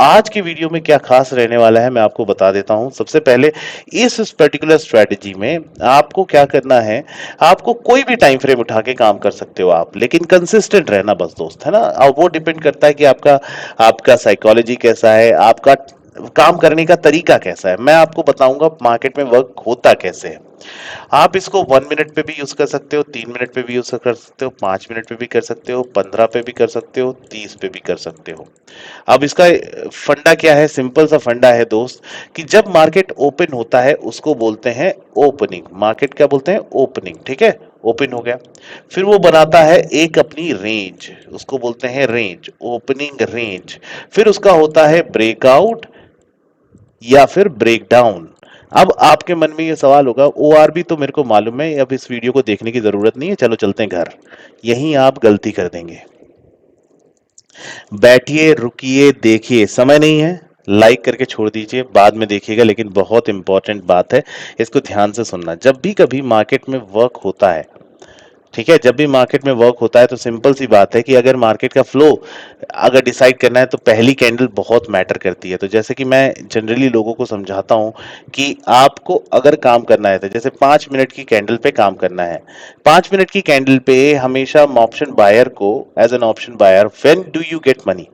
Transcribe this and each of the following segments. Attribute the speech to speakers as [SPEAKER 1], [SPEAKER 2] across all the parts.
[SPEAKER 1] आज की वीडियो में क्या खास रहने वाला है मैं आपको बता देता हूं। सबसे पहले इस पर्टिकुलर स्ट्रेटजी में आपको क्या करना है, आपको कोई भी टाइम फ्रेम उठा के काम कर सकते हो आप, लेकिन कंसिस्टेंट रहना बस दोस्त, है ना। और वो डिपेंड करता है कि आपका आपका साइकोलॉजी कैसा है, आपका काम करने का तरीका कैसा है। मैं आपको बताऊंगा मार्केट में वर्क होता कैसे है। आप इसको 1 मिनट पे भी यूज कर सकते हो, 3 मिनट पे भी यूज कर सकते हो, 5 मिनट पे भी कर सकते हो, 15 पे भी कर सकते हो, 30 पे भी कर सकते हो। अब इसका फंडा क्या है, सिंपल सा फंडा है दोस्त, कि जब मार्केट ओपन होता है उसको बोलते हैं ओपनिंग। मार्केट क्या बोलते हैं? ओपनिंग। ठीक है, ओपन हो गया, फिर वो बनाता है एक अपनी रेंज, उसको बोलते हैं रेंज, ओपनिंग रेंज। फिर उसका होता है ब्रेकआउट या फिर ब्रेक डाउन। अब आपके मन में ये सवाल होगा, ओआरबी तो मेरे को मालूम है, अब इस वीडियो को देखने की जरूरत नहीं है, चलो चलते हैं घर। यहीं आप गलती कर देंगे। बैठिए, रुकिए, देखिए, समय नहीं है, लाइक करके छोड़ दीजिए, बाद में देखिएगा, लेकिन बहुत इंपॉर्टेंट बात है, इसको ध्यान से सुनना। जब भी कभी मार्केट में वर्क होता है, ठीक है, जब भी मार्केट में वर्क होता है तो सिंपल सी बात है कि अगर मार्केट का फ्लो अगर डिसाइड करना है तो पहली कैंडल बहुत मैटर करती है। तो जैसे कि मैं जनरली लोगों को समझाता हूं कि आपको अगर काम करना है तो जैसे 5 मिनट की कैंडल पे काम करना है, 5 मिनट की कैंडल पे हमेशा ऑप्शन बायर को, as an option buyer, when do you get money,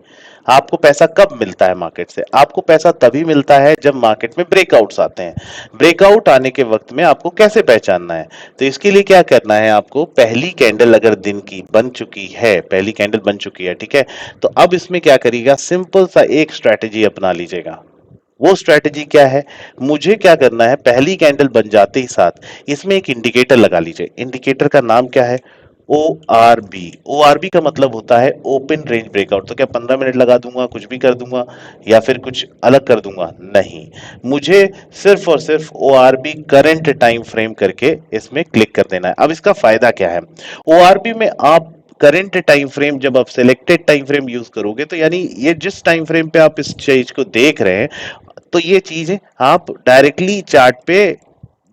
[SPEAKER 1] आपको पैसा कब मिलता है मार्केट से? आपको पैसा तभी मिलता है जब मार्केट में ब्रेकआउट्स आते हैं। ब्रेकआउट आने के वक्त में आपको कैसे पहचानना है? तो इसके लिए क्या करना है, आपको पहली कैंडल अगर दिन की बन चुकी है, पहली कैंडल बन चुकी है, ठीक है, तो अब इसमें क्या करिएगा, सिंपल सा एक स्ट्रैटेजी अपना लीजिएगा। वो स्ट्रैटेजी क्या है? मुझे क्या करना है, पहली कैंडल बन जाते ही साथ इसमें एक इंडिकेटर लगा लीजिए। इंडिकेटर का नाम क्या है? O R B. O R B का मतलब होता है ओपन रेंज ब्रेकआउट। तो क्या 15 मिनट लगा दूंगा, कुछ भी कर दूंगा, या फिर कुछ अलग कर दूंगा? नहीं, मुझे सिर्फ और सिर्फ O R B current time frame करके इसमें क्लिक कर देना है। अब इसका फायदा क्या है? ओ आर बी में आप करंट टाइम फ्रेम, जब आप सिलेक्टेड टाइम फ्रेम यूज करोगे, तो यानी ये जिस टाइम फ्रेम पे आप इस चीज को देख रहे हैं, तो ये चीज आप डायरेक्टली चार्ट पे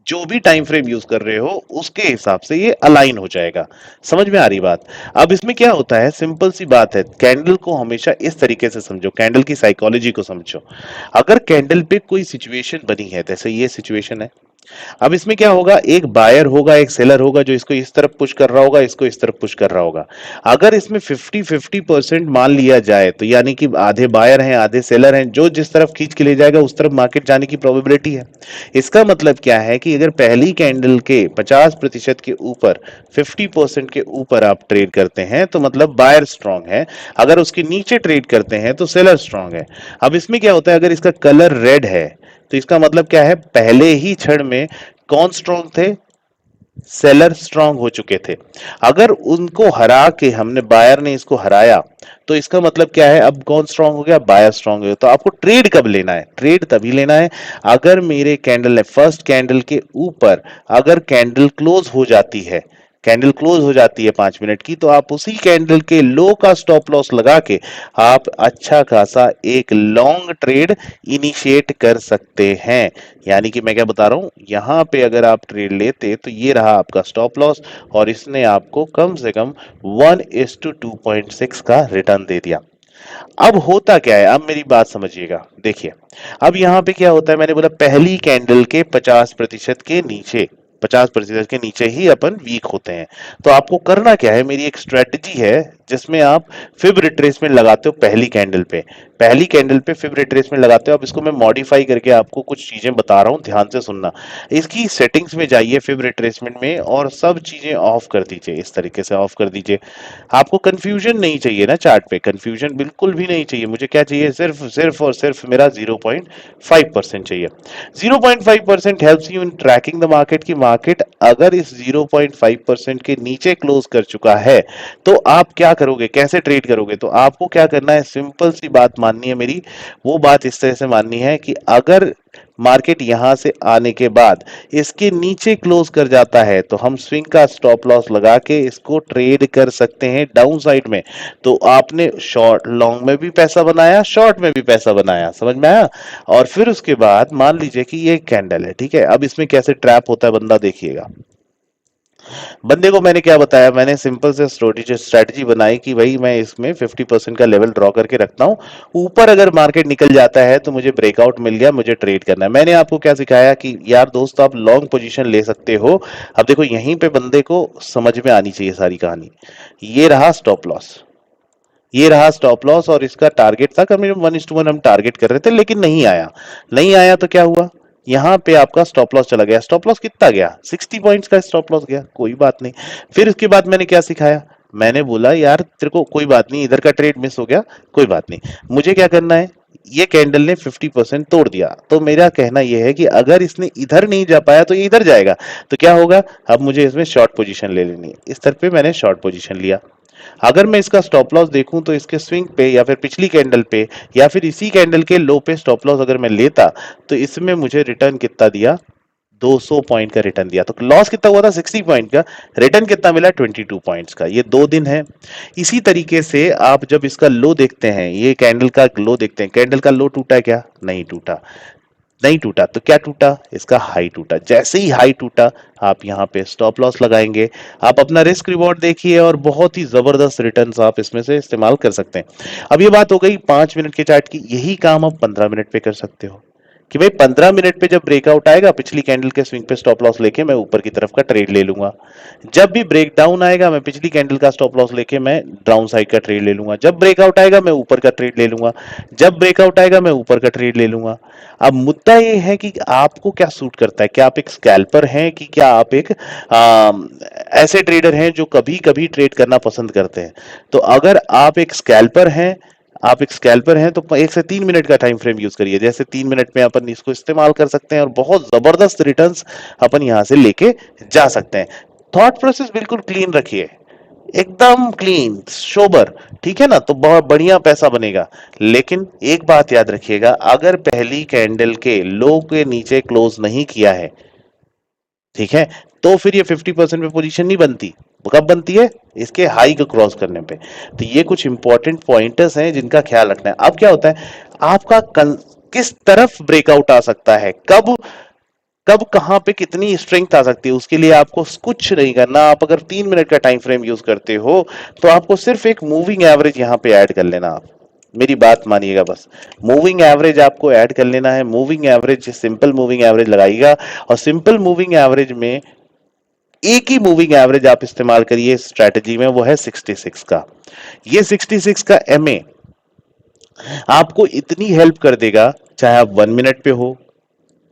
[SPEAKER 1] जो भी टाइम फ्रेम यूज कर रहे हो उसके हिसाब से ये अलाइन हो जाएगा। समझ में आ रही बात? अब इसमें क्या होता है, सिंपल सी बात है, कैंडल को हमेशा इस तरीके से समझो, कैंडल की साइकोलॉजी को समझो। अगर कैंडल पे कोई सिचुएशन बनी है, जैसे ये सिचुएशन है, अब इसमें क्या होगा, एक बायर होगा, एक सेलर होगा, जो इसको इस तरफ पुश कर रहा होगा, इसको इस तरफ पुश कर रहा होगा। अगर इसमें 50-50% मान लिया जाए, तो यानी कि आधे बायर हैं आधे सेलर हैं, जो जिस तरफ खींच के ले जाएगा उस तरफ मार्केट जाने की प्रोबेबिलिटी है। इसका मतलब क्या है कि अगर पहली कैंडल के 50% के ऊपर, 50% के ऊपर आप ट्रेड करते हैं तो मतलब बायर स्ट्रांग है। अगर उसके नीचे ट्रेड करते हैं तो सेलर स्ट्रांग है। अब इसमें क्या होता है, अगर इसका कलर रेड है तो इसका मतलब क्या है, पहले ही क्षण में कौन स्ट्रांग थे? सेलर स्ट्रांग हो चुके थे। अगर उनको हरा के हमने, बायर ने इसको हराया, तो इसका मतलब क्या है, अब कौन स्ट्रांग हो गया? बायर स्ट्रांग हो गया। तो आपको ट्रेड कब लेना है? ट्रेड तभी लेना है अगर मेरे कैंडल ने फर्स्ट कैंडल के ऊपर, अगर कैंडल क्लोज हो जाती है, कैंडल क्लोज हो जाती है 5 मिनट की, तो आप उसी कैंडल के लो का स्टॉप लॉस लगा के आप अच्छा खासा एक लॉन्ग ट्रेड इनिशिएट कर सकते हैं। यानी कि मैं क्या बता रहा हूं, यहां पे अगर आप ट्रेड लेते तो ये रहा आपका स्टॉप लॉस, और इसने आपको कम से कम 1:2.6 का रिटर्न दे दिया। अब होता क्या है, अब मेरी बात समझिएगा, देखिए, अब यहां पे क्या होता है, मैंने बोला पहली कैंडल के 50% के नीचे, 50% के नीचे ही अपन वीक होते हैं। तो आपको करना क्या है, मेरी एक स्ट्रेटजी है जिसमें आप फिब रिट्रेसमेंट लगाते हो पहली कैंडल पे, पहली कैंडल पे फिब रिट्रेसमेंट लगाते हो। अब इसको मैं मॉडिफाई करके आपको कुछ चीजें बता रहा हूं, ध्यान से सुनना। इसकी सेटिंग्स में जाइए फिब रिट्रेसमेंट में, और सब चीजें ऑफ कर दीजिए, इस तरीके से ऑफ कर दीजिए। आपको कंफ्यूजन नहीं चाहिए ना चार्ट पे, कंफ्यूजन बिल्कुल भी नहीं चाहिए। मुझे क्या चाहिए, सिर्फ सिर्फ और सिर्फ मेरा 0.5% चाहिए। 0.5% helps you in tracking the market, की मार्केट अगर इस 0.5% के नीचे क्लोज कर चुका है तो आप क्या करोगे, कैसे ट्रेड करोगे? तो आपको क्या करना है, सिंपल सी बात माननी है मेरी। वो बात इस तरह से माननी है कि अगर मार्केट यहां से आने के बाद इसके नीचे क्लोज कर जाता है तो हम स्विंग का स्टॉप लॉस लगा के इसको ट्रेड कर सकते हैं डाउन साइड में। तो आपने शॉर्ट लॉन्ग में भी पैसा बनाया, शॉर्ट में भी पैसा बनाया, समझ में आया? और फिर उसके बाद मान लीजिए कि ये कैंडल है, ठीक है, अब इसमें कैसे ट्रैप होता है बंदा, देखिएगा। बंदे को मैंने क्या बताया, मैंने सिंपल से स्ट्रेटजी बनाई कि भाई मैं इसमें 50% का लेवल ड्रॉ करके रखता हूँ, ऊपर अगर मार्केट निकल जाता है तो मुझे ब्रेकआउट मिल गया, मुझे ट्रेड करना है। मैंने आपको क्या सिखाया कि यार दोस्त आप लॉन्ग पोजीशन ले सकते हो। अब देखो यहीं पे बंदे को समझ में आनी चाहिए सारी कहानी। ये रहा स्टॉप लॉस, ये रहा स्टॉप लॉस, और इसका टारगेट था कम 1:1 हम टारगेट कर रहे थे, लेकिन नहीं आया। नहीं आया तो क्या हुआ, यहां पे आपका स्टॉप लॉस चला गया। स्टॉप लॉस कितना गया, 60 पॉइंट्स का स्टॉप लॉस गया, कोई बात नहीं। फिर उसके बाद मैंने क्या सिखाया, मैंने बोला यार तेरे को कोई बात नहीं, इधर का ट्रेड मिस हो गया, कोई बात नहीं, मुझे क्या करना है। ये कैंडल ने 50% तोड़ दिया, तो मेरा कहना यह है कि अगर इसने इधर नहीं जा पाया तो ये इधर जाएगा, तो क्या होगा, अब मुझे इसमें शॉर्ट पोजीशन ले लेनी है। इस तरह पे मैंने शॉर्ट पोजीशन लिया। अगर मैं इसका स्टॉप लॉस देखूं तो इसके स्विंग पे या फिर पिछली कैंडल पे या फिर इसी कैंडल के लो पे स्टॉप लॉस अगर मैं लेता, तो इसमें मुझे रिटर्न कितना दिया, 200 पॉइंट का रिटर्न दिया। तो लॉस कितना हुआ था, 60 पॉइंट का, रिटर्न कितना मिला, 22 पॉइंट्स का। ये 2 दिन है। इसी तरीके से आप जब इसका लो देखते हैं, ये कैंडल का लो देखते हैं, कैंडल का लो टूटा क्या, नहीं टूटा। नहीं टूटा तो क्या टूटा, इसका हाई टूटा। जैसे ही हाई टूटा, आप यहाँ पे स्टॉप लॉस लगाएंगे, आप अपना रिस्क रिवॉर्ड देखिए, और बहुत ही जबरदस्त रिटर्न्स आप इसमें से इस्तेमाल कर सकते हैं। अब ये बात हो गई 5 मिनट के चार्ट की, यही काम आप 15 मिनट पे कर सकते हो कि भाई 15 मिनट पे जब ब्रेकआउट आएगा, पिछली कैंडल के स्विंग पे स्टॉप लॉस लेके मैं ऊपर की तरफ का ट्रेड ले लूंगा। जब भी ब्रेक डाउन आएगा, मैं पिछली कैंडल का स्टॉप लॉस लेके मैं डाउन साइड का ट्रेड ले लूंगा। जब ब्रेकआउट आएगा, मैं ऊपर का ट्रेड ले लूंगा। जब ब्रेकआउट आएगा, मैं ऊपर का ट्रेड ले लूंगा। अब मुद्दा ये है कि आपको क्या सूट करता है, क्या आप एक स्कैल्पर हैं कि क्या आप एक ऐसे ट्रेडर हैं जो कभी कभी ट्रेड करना पसंद करते हैं। तो अगर आप एक स्कैल्पर हैं, आप एक स्कैल्पर हैं, तो 1 से 3 मिनट का टाइम फ्रेम यूज करिए। जैसे 3 मिनट में अपन इसको इस्तेमाल कर सकते हैं और बहुत जबरदस्त रिटर्न्स अपन यहां से लेके जा सकते हैं। थॉट प्रोसेस बिल्कुल क्लीन रखिए, एकदम क्लीन सोबर, ठीक है ना, तो बहुत बढ़िया पैसा बनेगा। लेकिन एक बात याद रखिएगा, अगर पहली कैंडल के लो के नीचे क्लोज नहीं किया है, ठीक है, तो फिर ये 50% पे पोजीशन नहीं बनती। वो कब बनती है, इसके हाई को क्रॉस करने पे। तो ये कुछ इंपॉर्टेंट पॉइंटर्स हैं जिनका ख्याल रखना है। अब क्या होता है, आपका किस तरफ ब्रेकआउट आ सकता है, कब कब कहां पे कितनी स्ट्रेंथ आ सकती है, उसके लिए आपको कुछ नहीं करना। आप अगर 3 मिनट का टाइम फ्रेम यूज करते हो, तो आपको सिर्फ एक मूविंग एवरेज यहां पे ऐड कर लेना। आप मेरी बात मानिएगा, बस मूविंग एवरेज आपको ऐड कर लेना है। Moving average, simple moving average लगाइएगा, और सिंपल मूविंग एवरेज में एक ही मूविंग एवरेज आप इस्तेमाल करिए स्ट्रेटजी में, वो है 66 का। ये 66 का एमए आपको इतनी हेल्प कर देगा, चाहे आप 1 मिनट पे हो,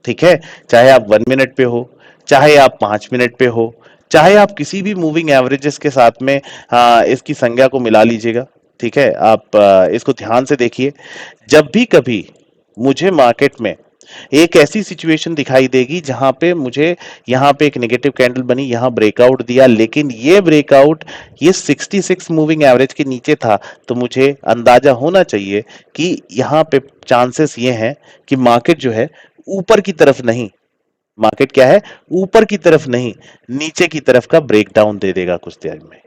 [SPEAKER 1] ठीक है, चाहे आप 1 मिनट पे हो, चाहे आप 5 मिनट पे हो, चाहे आप किसी भी मूविंग एवरेजेस के साथ में इसकी संज्ञा को मिला लीजिएगा। ठीक है, आप इसको ध्यान से देखिए। जब भी कभी मुझे मार्केट में एक ऐसी सिचुएशन दिखाई देगी जहां पे मुझे, यहां पे एक नेगेटिव कैंडल बनी, यहां ब्रेकआउट दिया, लेकिन ये ब्रेकआउट ये 66 मूविंग एवरेज के नीचे था, तो मुझे अंदाजा होना चाहिए कि यहां पे चांसेस ये हैं कि मार्केट जो है ऊपर की तरफ नहीं, मार्केट क्या है, ऊपर की तरफ नहीं, नीचे की तरफ का ब्रेकडाउन दे देगा कुछ देर में।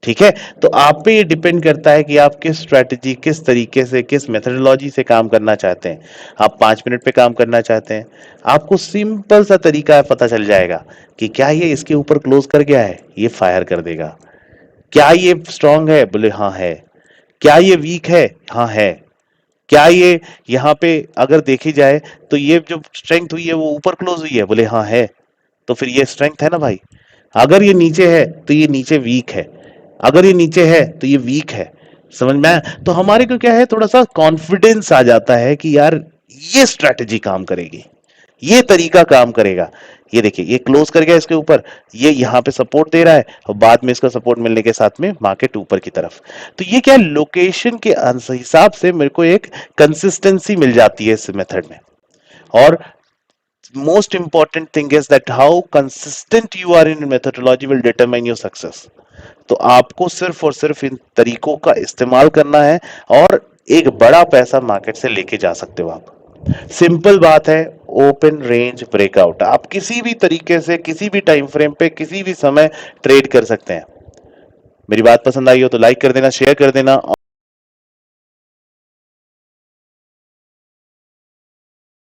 [SPEAKER 1] ठीक है, तो आप पे ये डिपेंड करता है कि आप किस स्ट्रैटेजी, किस तरीके से, किस मेथोडोलॉजी से काम करना चाहते हैं। आप 5 मिनट पे काम करना चाहते हैं, आपको सिंपल सा तरीका पता चल जाएगा कि क्या ये इसके ऊपर क्लोज कर गया है, ये फायर कर देगा। क्या ये स्ट्रांग है, बोले हाँ है। क्या ये वीक है, हाँ है। क्या ये यहाँ पे अगर देखी जाए तो ये जो स्ट्रेंथ हुई है वो ऊपर क्लोज हुई है, बोले हाँ है। तो फिर ये स्ट्रेंथ है ना भाई। अगर ये नीचे है तो ये नीचे वीक है, अगर ये नीचे है तो ये वीक है। समझ में आया? तो हमारे को क्या है, थोड़ा सा कॉन्फिडेंस आ जाता है कि यार ये स्ट्रेटजी काम करेगी, ये तरीका काम करेगा। ये देखिए, ये क्लोज कर गया इसके ऊपर, ये यहाँ पे सपोर्ट दे रहा है, और बाद में इसका सपोर्ट मिलने के साथ में मार्केट ऊपर की तरफ। तो ये क्या, लोकेशन के हिसाब से मेरे को एक कंसिस्टेंसी मिल जाती है इस मेथड में। और most important thing is that how consistent you are in methodology will determine your success. तो आपको सिर्फ और सिर्फ इन तरीकों का इस्तेमाल करना है, और एक बड़ा पैसा मार्केट से लेके जा सकते हो आप। सिंपल बात है, ओपन रेंज ब्रेकआउट आप किसी भी तरीके से, किसी भी टाइम फ्रेम पे, किसी भी समय ट्रेड कर सकते हैं। मेरी बात पसंद आई हो तो लाइक कर देना, शेयर कर देना।